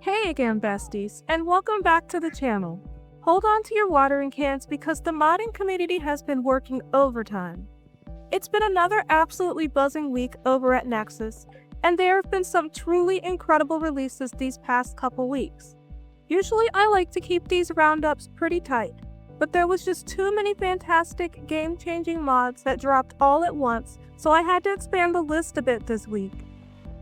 Hey again, besties, and welcome back to the channel. Hold on to your watering cans because the modding community has been working overtime. It's been another absolutely buzzing week over at Nexus, and there have been some truly incredible releases these past couple weeks. Usually I like to keep these roundups pretty tight, but there was just too many fantastic game-changing mods that dropped all at once, so I had to expand the list a bit this week.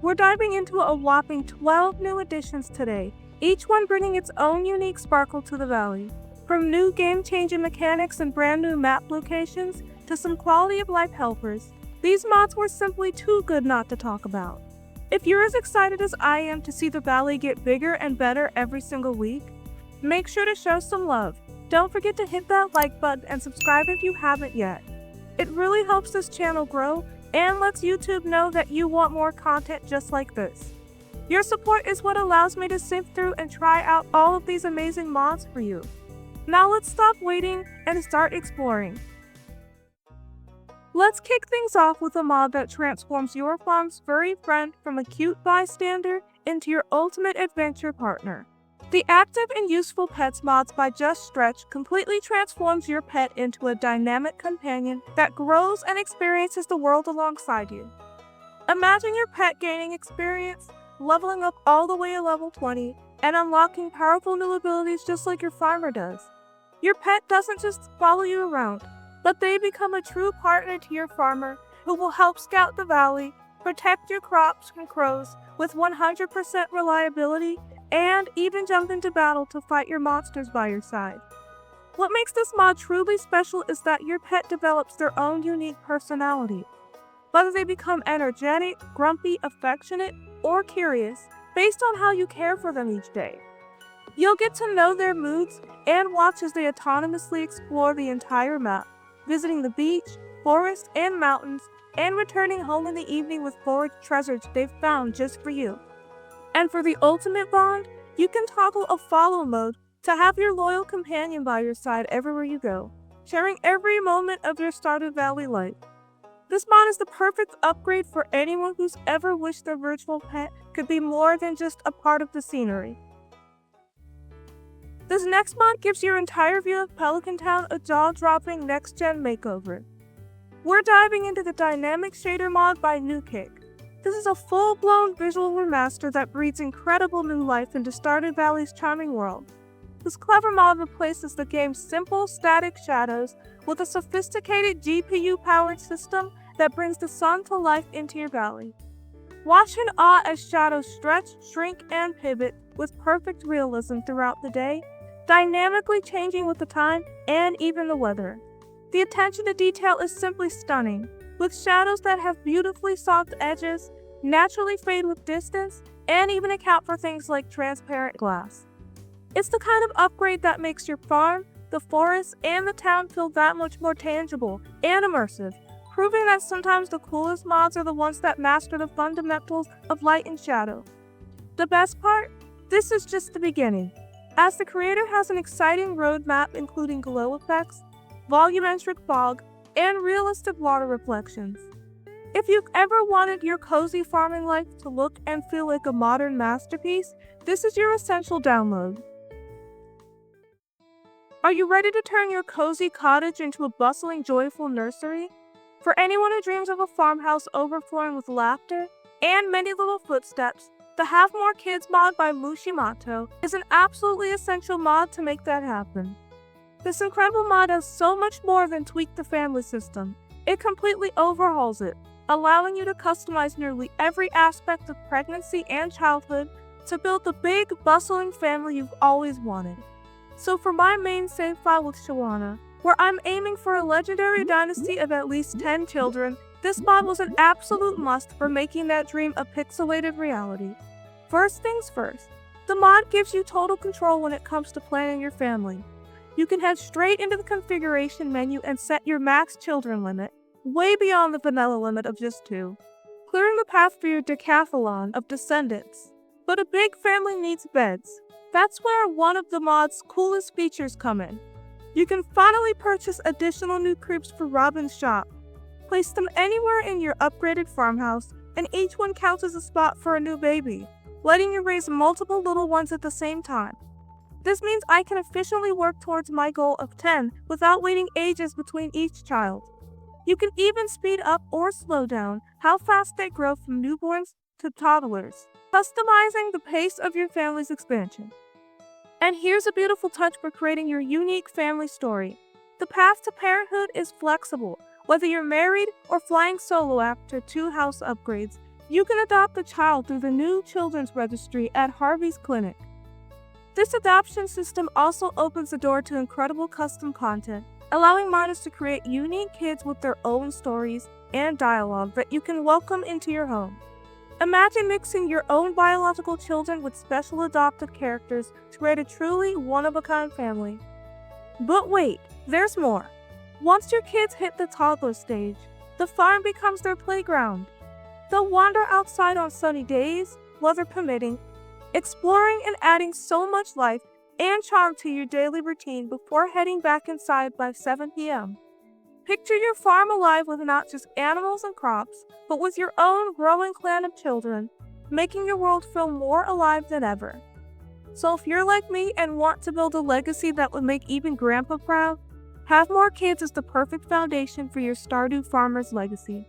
We're diving into a whopping 12 new additions today, each one bringing its own unique sparkle to the valley. From new game-changing mechanics and brand new map locations, to some quality-of-life helpers, these mods were simply too good not to talk about. If you're as excited as I am to see the valley get bigger and better every single week, make sure to show some love. Don't forget to hit that like button and subscribe if you haven't yet. It really helps this channel grow and lets YouTube know that you want more content just like this. Your support is what allows me to sift through and try out all of these amazing mods for you. Now let's stop waiting and start exploring. Let's kick things off with a mod that transforms your farm's furry friend from a cute bystander into your ultimate adventure partner. The Active and Useful Pets mods by Just Stretch completely transforms your pet into a dynamic companion that grows and experiences the world alongside you. Imagine your pet gaining experience, leveling up all the way to level 20, and unlocking powerful new abilities just like your farmer does. Your pet doesn't just follow you around, but they become a true partner to your farmer who will help scout the valley, protect your crops from crows with 100% reliability, and even jump into battle to fight your monsters by your side. What makes this mod truly special is that your pet develops their own unique personality. Whether they become energetic, grumpy, affectionate, or curious, based on how you care for them each day. You'll get to know their moods and watch as they autonomously explore the entire map, visiting the beach, forest, and mountains, and returning home in the evening with foraged treasures they've found just for you. And for the ultimate bond, you can toggle a follow mode to have your loyal companion by your side everywhere you go, sharing every moment of your Stardew Valley life. This mod is the perfect upgrade for anyone who's ever wished their virtual pet could be more than just a part of the scenery. This next mod gives your entire view of Pelican Town a jaw-dropping next-gen makeover. We're diving into the Dynamic Shader mod by New Kick. This is a full-blown visual remaster that breathes incredible new life into Stardew Valley's charming world. This clever mod replaces the game's simple, static shadows with a sophisticated GPU-powered system that brings the sun to life into your valley. Watch in awe as shadows stretch, shrink, and pivot with perfect realism throughout the day, dynamically changing with the time and even the weather. The attention to detail is simply stunning, with shadows that have beautifully soft edges, naturally fade with distance, and even account for things like transparent glass. It's the kind of upgrade that makes your farm, the forest, and the town feel that much more tangible and immersive, proving that sometimes the coolest mods are the ones that master the fundamentals of light and shadow. The best part? This is just the beginning, as the creator has an exciting roadmap including glow effects, volumetric fog, and realistic water reflections. If you've ever wanted your cozy farming life to look and feel like a modern masterpiece, this is your essential download. Are you ready to turn your cozy cottage into a bustling, joyful nursery? For anyone who dreams of a farmhouse overflowing with laughter and many little footsteps, the Have More Kids mod by Mushimato is an absolutely essential mod to make that happen. This incredible mod does so much more than tweak the family system. It completely overhauls it, allowing you to customize nearly every aspect of pregnancy and childhood to build the big, bustling family you've always wanted. So for my main save file with Shawana, where I'm aiming for a legendary dynasty of at least 10 children, this mod was an absolute must for making that dream a pixelated reality. First things first, the mod gives you total control when it comes to planning your family. You can head straight into the configuration menu and set your max children limit, way beyond the vanilla limit of just 2, clearing the path for your decathlon of descendants. But a big family needs beds. That's where one of the mod's coolest features come in. You can finally purchase additional new cribs for Robin's shop. Place them anywhere in your upgraded farmhouse, and each one counts as a spot for a new baby. letting you raise multiple little ones at the same time. This means I can efficiently work towards my goal of 10 without waiting ages between each child. You can even speed up or slow down how fast they grow from newborns to toddlers, customizing the pace of your family's expansion. And here's a beautiful touch for creating your unique family story. The path to parenthood is flexible. Whether you're married or flying solo after 2 house upgrades, you can adopt a child through the new children's registry at Harvey's Clinic. This adoption system also opens the door to incredible custom content, allowing modders to create unique kids with their own stories and dialogue that you can welcome into your home. Imagine mixing your own biological children with special adopted characters to create a truly one-of-a-kind family. But wait, there's more. Once your kids hit the toddler stage, the farm becomes their playground. They'll wander outside on sunny days, weather permitting, exploring and adding so much life and charm to your daily routine before heading back inside by 7 p.m. Picture your farm alive with not just animals and crops, but with your own growing clan of children, making your world feel more alive than ever. So if you're like me and want to build a legacy that would make even Grandpa proud, Have More Kids is the perfect foundation for your Stardew Farmer's legacy.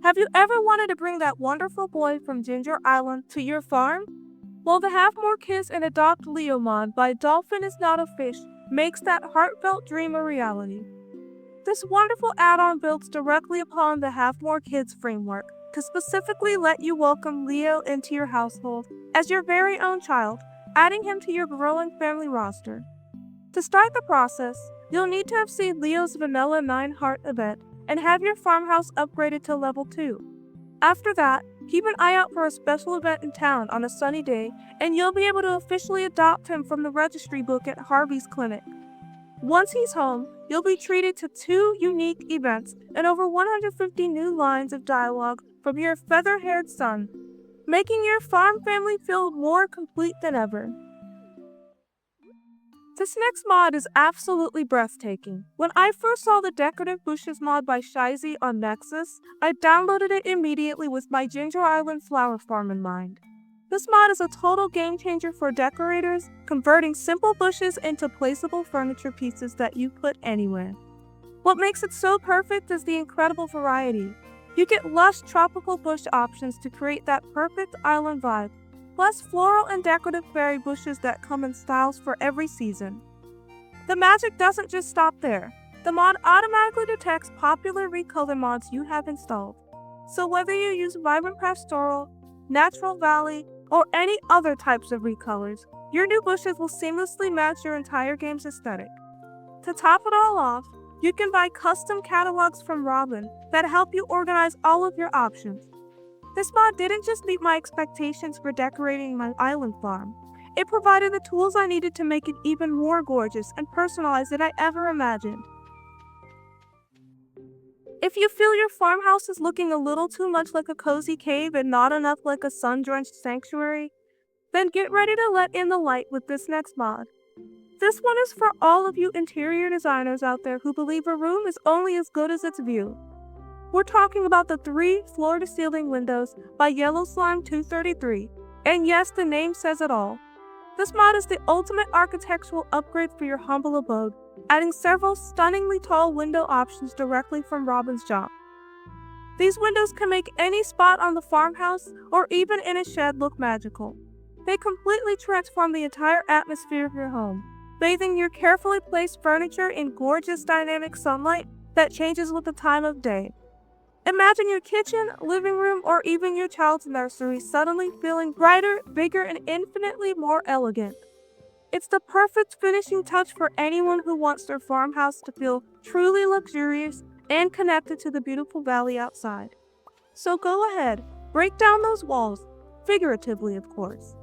Have you ever wanted to bring that wonderful boy from Ginger Island to your farm? Well, the Have More Kids and Adopt Leo mod by Dolphin Is Not a Fish makes that heartfelt dream a reality. This wonderful add-on builds directly upon the Have More Kids framework to specifically let you welcome Leo into your household as your very own child, adding him to your growing family roster. To start the process, you'll need to have seen Leo's Vanilla 9 Heart event and have your farmhouse upgraded to level 2. After that, keep an eye out for a special event in town on a sunny day, and you'll be able to officially adopt him from the registry book at Harvey's Clinic. Once he's home, you'll be treated to 2 unique events and over 150 new lines of dialogue from your feather-haired son, making your farm family feel more complete than ever. This next mod is absolutely breathtaking. When I first saw the Decorative Bushes mod by Shizy on Nexus, I downloaded it immediately with my Ginger Island flower farm in mind. This mod is a total game changer for decorators, converting simple bushes into placeable furniture pieces that you put anywhere. What makes it so perfect is the incredible variety. You get lush tropical bush options to create that perfect island vibe, plus floral and decorative berry bushes that come in styles for every season. The magic doesn't just stop there. The mod automatically detects popular recolor mods you have installed. So whether you use Vibrant Pastoral, Natural Valley, or any other types of recolors, your new bushes will seamlessly match your entire game's aesthetic. To top it all off, you can buy custom catalogs from Robin that help you organize all of your options. This mod didn't just meet my expectations for decorating my island farm. It provided the tools I needed to make it even more gorgeous and personalized than I ever imagined. If you feel your farmhouse is looking a little too much like a cozy cave and not enough like a sun-drenched sanctuary, then get ready to let in the light with this next mod. This one is for all of you interior designers out there who believe a room is only as good as its view. We're talking about the 3 floor-to-ceiling windows by Yellow Slime 233, and yes, the name says it all. This mod is the ultimate architectural upgrade for your humble abode, adding several stunningly tall window options directly from Robin's shop. These windows can make any spot on the farmhouse or even in a shed look magical. They completely transform the entire atmosphere of your home, bathing your carefully placed furniture in gorgeous dynamic sunlight that changes with the time of day. Imagine your kitchen, living room, or even your child's nursery suddenly feeling brighter, bigger, and infinitely more elegant. It's the perfect finishing touch for anyone who wants their farmhouse to feel truly luxurious and connected to the beautiful valley outside. So go ahead, break down those walls, figuratively of course,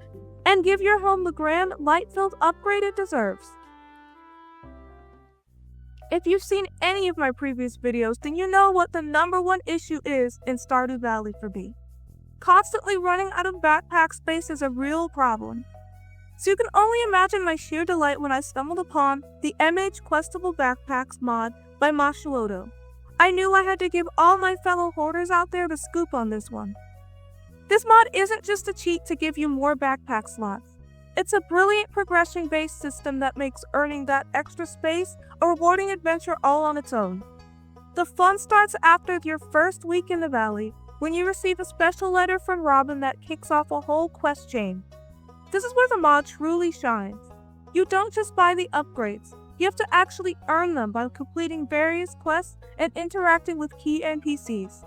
and give your home the grand, light-filled upgrade it deserves. If you've seen any of my previous videos, then you know what the #1 issue is in Stardew Valley for me. Constantly running out of backpack space is a real problem. So you can only imagine my sheer delight when I stumbled upon the MH Questable Backpacks mod by Mashuoto. I knew I had to give all my fellow hoarders out there the scoop on this one. This mod isn't just a cheat to give you more backpack slots. It's a brilliant progression-based system that makes earning that extra space a rewarding adventure all on its own. The fun starts after your first week in the valley, when you receive a special letter from Robin that kicks off a whole quest chain. This is where the mod truly shines. You don't just buy the upgrades, you have to actually earn them by completing various quests and interacting with key NPCs.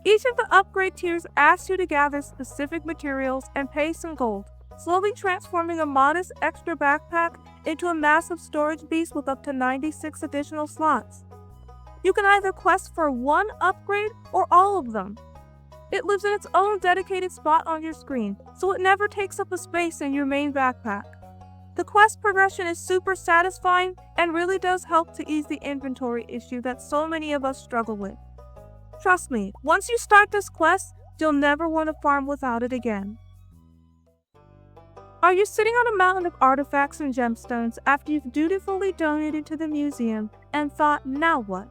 Each of the upgrade tiers asks you to gather specific materials and pay some gold, slowly transforming a modest extra backpack into a massive storage beast with up to 96 additional slots. You can either quest for one upgrade or all of them. It lives in its own dedicated spot on your screen, so it never takes up a space in your main backpack. The quest progression is super satisfying and really does help to ease the inventory issue that so many of us struggle with. Trust me, once you start this quest, you'll never want to farm without it again. Are you sitting on a mountain of artifacts and gemstones after you've dutifully donated to the museum and thought, now what?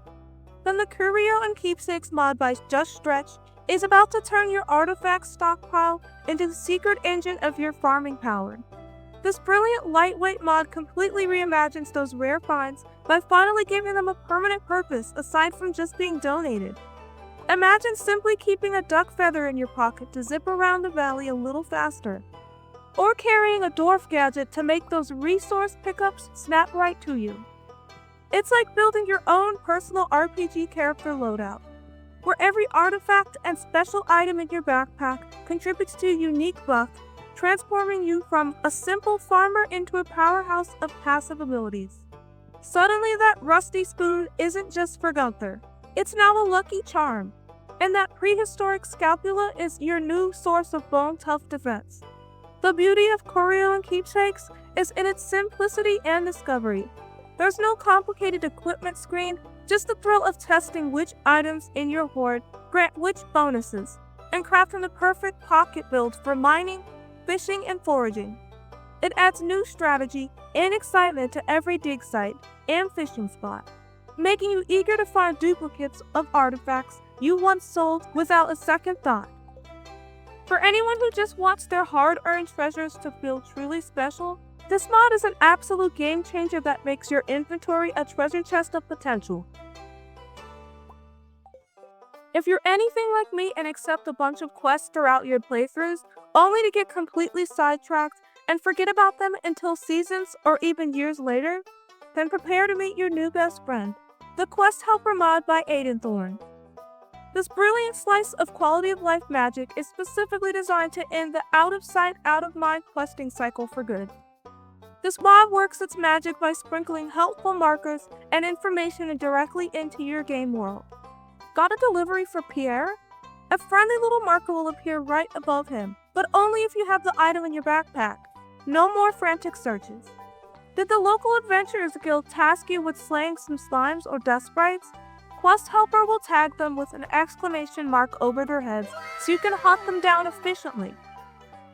Then the Curio and Keepsakes mod by Just Stretch is about to turn your artifact stockpile into the secret engine of your farming power. This brilliant lightweight mod completely reimagines those rare finds by finally giving them a permanent purpose aside from just being donated. Imagine simply keeping a duck feather in your pocket to zip around the valley a little faster, or carrying a dwarf gadget to make those resource pickups snap right to you. It's like building your own personal RPG character loadout, where every artifact and special item in your backpack contributes to a unique buff, transforming you from a simple farmer into a powerhouse of passive abilities. Suddenly that rusty spoon isn't just for Gunther, it's now a lucky charm, and that prehistoric scapula is your new source of bone-tough defense. The beauty of Curio and Keepsakes is in its simplicity and discovery. There's no complicated equipment screen, just the thrill of testing which items in your hoard grant which bonuses, and crafting the perfect pocket build for mining, fishing, and foraging. It adds new strategy and excitement to every dig site and fishing spot, making you eager to find duplicates of artifacts you once sold without a second thought. For anyone who just wants their hard-earned treasures to feel truly special, this mod is an absolute game changer that makes your inventory a treasure chest of potential. If you're anything like me and accept a bunch of quests throughout your playthroughs, only to get completely sidetracked and forget about them until seasons or even years later, then prepare to meet your new best friend, the Quest Helper mod by Aidenthorn. This brilliant slice of quality of life magic is specifically designed to end the out-of-sight, out-of-mind questing cycle for good. This mod works its magic by sprinkling helpful markers and information directly into your game world. Got a delivery for Pierre? A friendly little marker will appear right above him, but only if you have the item in your backpack. No more frantic searches. Did the local Adventurers Guild task you with slaying some slimes or dust sprites? Quest Helper will tag them with an exclamation mark over their heads so you can hunt them down efficiently.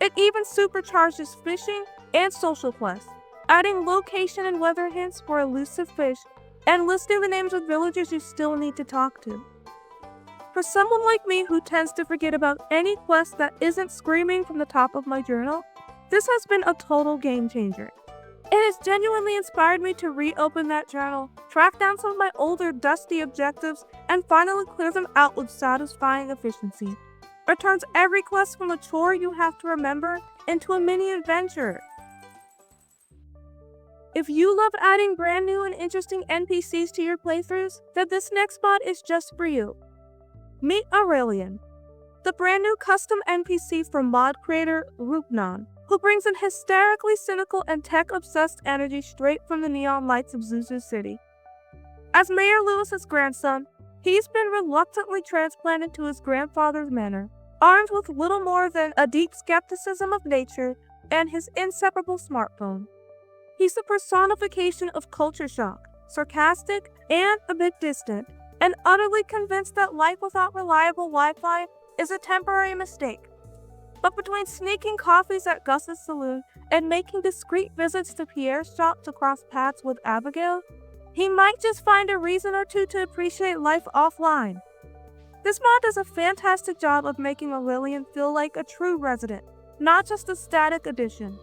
It even supercharges fishing and social quests, adding location and weather hints for elusive fish and listing the names of villagers you still need to talk to. For someone like me who tends to forget about any quest that isn't screaming from the top of my journal, this has been a total game changer. It has genuinely inspired me to reopen that journal, track down some of my older dusty objectives, and finally clear them out with satisfying efficiency. It turns every quest from a chore you have to remember into a mini adventure. If you love adding brand new and interesting NPCs to your playthroughs, then this next mod is just for you. Meet Aurelian, the brand new custom NPC from mod creator Rupnan, who brings an hysterically cynical and tech-obsessed energy straight from the neon lights of Zuzu City. As Mayor Lewis's grandson, he's been reluctantly transplanted to his grandfather's manor, armed with little more than a deep skepticism of nature and his inseparable smartphone. He's the personification of culture shock, sarcastic and a bit distant, and utterly convinced that life without reliable Wi-Fi is a temporary mistake. But between sneaking coffees at Gus's saloon and making discreet visits to Pierre's shop to cross paths with Abigail, he might just find a reason or two to appreciate life offline. This mod does a fantastic job of making Aurelian feel like a true resident, not just a static addition.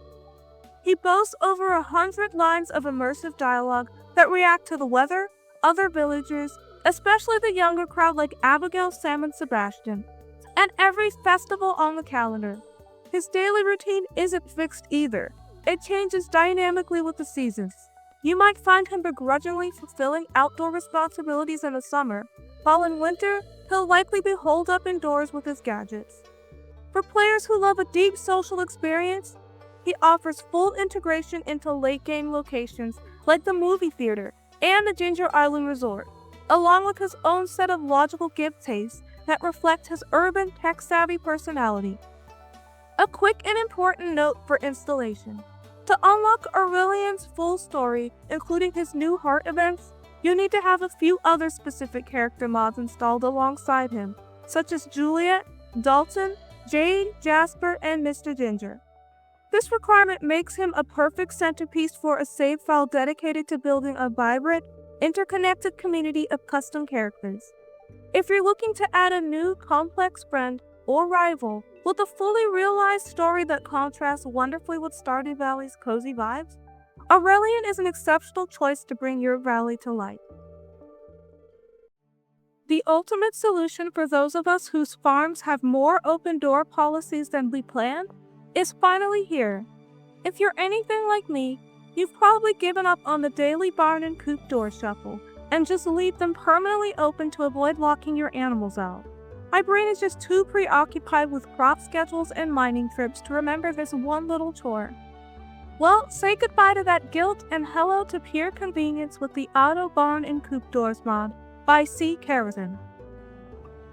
He boasts over 100 lines of immersive dialogue that react to the weather, other villagers, especially the younger crowd like Abigail, Sam, and Sebastian, and every festival on the calendar. His daily routine isn't fixed either. It changes dynamically with the seasons. You might find him begrudgingly fulfilling outdoor responsibilities in the summer, while in winter, he'll likely be holed up indoors with his gadgets. For players who love a deep social experience, he offers full integration into late-game locations like the movie theater and the Ginger Island Resort, along with his own set of logical give tastes that reflect his urban, tech-savvy personality. A quick and important note for installation. To unlock Aurelian's full story, including his new heart events, you need to have a few other specific character mods installed alongside him, such as Juliet, Dalton, Jade, Jasper, and Mr. Ginger. This requirement makes him a perfect centerpiece for a save file dedicated to building a vibrant, interconnected community of custom characters. If you're looking to add a new complex friend or rival with a fully realized story that contrasts wonderfully with Stardew Valley's cozy vibes, Aurelian is an exceptional choice to bring your valley to life. The ultimate solution for those of us whose farms have more open-door policies than we planned is finally here. If you're anything like me, you've probably given up on the daily barn and coop door shuffle and just leave them permanently open to avoid locking your animals out. My brain is just too preoccupied with crop schedules and mining trips to remember this one little chore. Well, say goodbye to that guilt and hello to pure convenience with the Auto Barn and Coop Doors mod by C. Kerosene.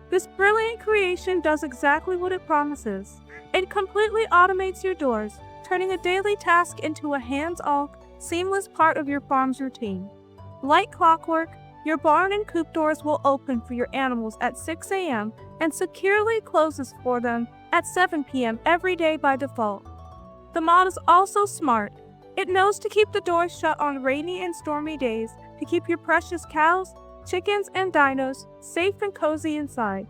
This brilliant creation does exactly what it promises. It completely automates your doors, turning a daily task into a hands-off, seamless part of your farm's routine. Like clockwork, your barn and coop doors will open for your animals at 6 a.m. and securely closes for them at 7 p.m. every day by default. The mod is also smart. It knows to keep the doors shut on rainy and stormy days to keep your precious cows, chickens, and dinos safe and cozy inside.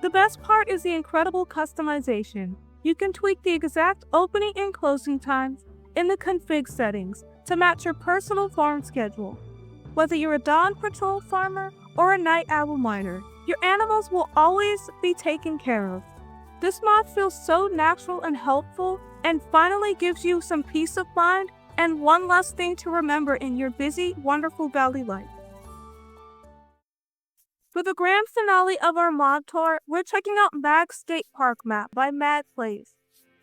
The best part is the incredible customization. You can tweak the exact opening and closing times in the config settings to match your personal farm schedule. Whether you're a dawn patrol farmer or a night owl miner, your animals will always be taken care of. This mod feels so natural and helpful and finally gives you some peace of mind and one less thing to remember in your busy, wonderful valley life. For the grand finale of our mod tour, we're checking out Magg's Skatepark map by Magg Plays.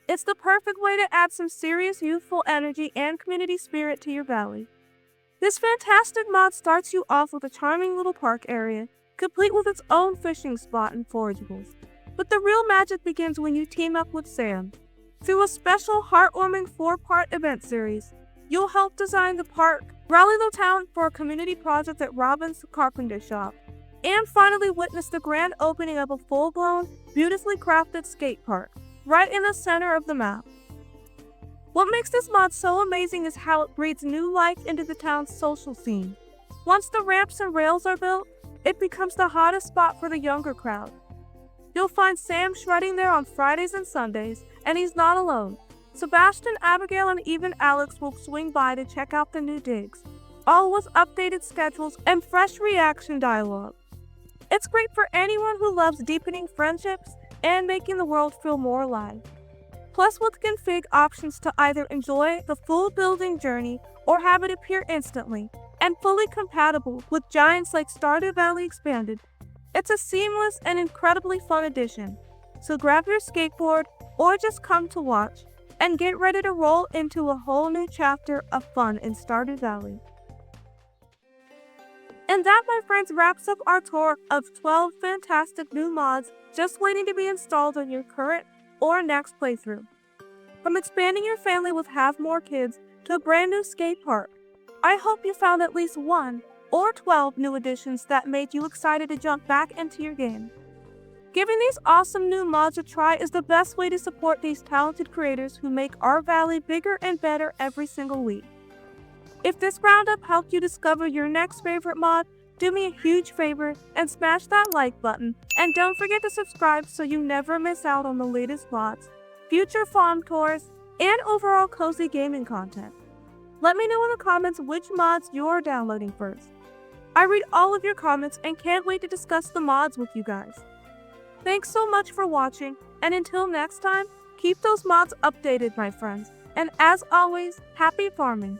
It's the perfect way to add some serious youthful energy and community spirit to your valley. This fantastic mod starts you off with a charming little park area, complete with its own fishing spot and forageables. But the real magic begins when you team up with Sam. Through a special heartwarming 4-part event series, you'll help design the park, rally the town for a community project at Robin's Carpenter Shop, and finally witness the grand opening of a full-blown, beautifully crafted skate park, right in the center of the map. What makes this mod so amazing is how it breathes new life into the town's social scene. Once the ramps and rails are built, it becomes the hottest spot for the younger crowd. You'll find Sam shredding there on Fridays and Sundays, and he's not alone. Sebastian, Abigail, and even Alex will swing by to check out the new digs, all with updated schedules and fresh reaction dialogue. It's great for anyone who loves deepening friendships and making the world feel more alive. Plus, with config options to either enjoy the full building journey or have it appear instantly, and fully compatible with giants like Stardew Valley Expanded, it's a seamless and incredibly fun addition. So grab your skateboard or just come to watch and get ready to roll into a whole new chapter of fun in Stardew Valley. And that, my friends, wraps up our tour of 12 fantastic new mods just waiting to be installed on your current or next playthrough. From expanding your family with have more kids to a brand new skate park, I hope you found at least 1 or 12 new additions that made you excited to jump back into your game. Giving these awesome new mods a try is the best way to support these talented creators who make our valley bigger and better every single week. If this roundup helped you discover your next favorite mod, do me a huge favor and smash that like button, and don't forget to subscribe so you never miss out on the latest mods, future farm tours, and overall cozy gaming content. Let me know in the comments which mods you're downloading first. I read all of your comments and can't wait to discuss the mods with you guys. Thanks so much for watching, and until next time, keep those mods updated, my friends. And as always, happy farming!